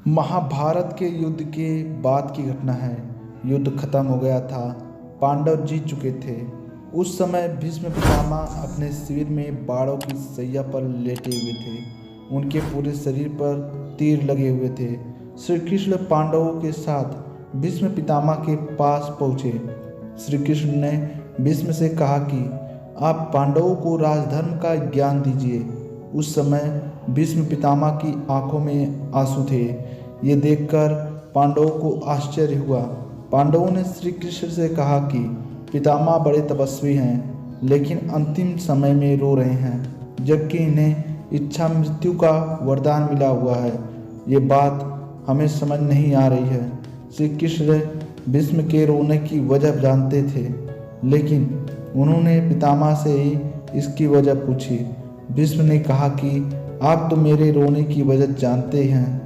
महाभारत के युद्ध के बाद की घटना है। युद्ध खत्म हो गया था, पांडव जीत चुके थे। उस समय भीष्म पितामह अपने शिविर में बाणों की सैया पर लेटे हुए थे। उनके पूरे शरीर पर तीर लगे हुए थे। श्री कृष्ण पांडवों के साथ भीष्म पितामह के पास पहुँचे। श्री कृष्ण ने भीष्म से कहा कि आप पांडवों को राजधर्म का ज्ञान दीजिए। उस समय भीष्म पितामह की आंखों में आंसू थे। ये देखकर पांडवों को आश्चर्य हुआ। पांडवों ने श्री कृष्ण से कहा कि पितामह बड़े तपस्वी हैं, लेकिन अंतिम समय में रो रहे हैं, जबकि इन्हें इच्छा मृत्यु का वरदान मिला हुआ है। ये बात हमें समझ नहीं आ रही है। श्री कृष्ण भीष्म के रोने की वजह जानते थे, लेकिन उन्होंने पितामह से ही इसकी वजह पूछी। भीष्म ने कहा कि आप तो मेरे रोने की वजह जानते हैं।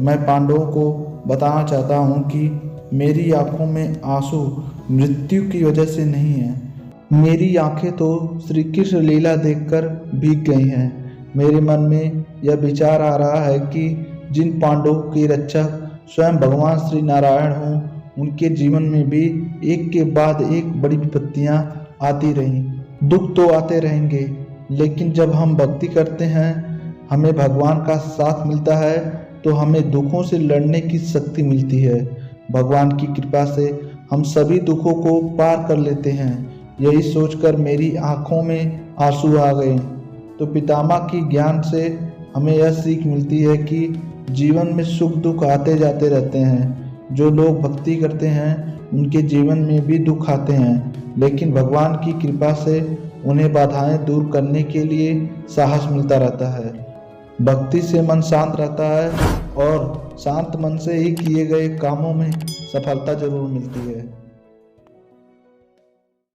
मैं पांडवों को बताना चाहता हूँ कि मेरी आंखों में आंसू मृत्यु की वजह से नहीं है। मेरी आंखें तो श्री कृष्ण लीला देखकर भीग गई हैं। मेरे मन में यह विचार आ रहा है कि जिन पांडवों के रक्षक स्वयं भगवान श्री नारायण हों, उनके जीवन में भी एक के बाद एक बड़ी विपत्तियां आती रहीं। दुख तो आते रहेंगे, लेकिन जब हम भक्ति करते हैं, हमें भगवान का साथ मिलता है, तो हमें दुखों से लड़ने की शक्ति मिलती है। भगवान की कृपा से हम सभी दुखों को पार कर लेते हैं। यही सोचकर मेरी आंखों में आंसू आ गए। तो पितामह की ज्ञान से हमें यह सीख मिलती है कि जीवन में सुख दुख आते जाते रहते हैं। जो लोग भक्ति करते हैं, उनके जीवन में भी दुख आते हैं, लेकिन भगवान की कृपा से उन्हें बाधाएं दूर करने के लिए साहस मिलता रहता है। भक्ति से मन शांत रहता है और शांत मन से ही किए गए कामों में सफलता जरूर मिलती है।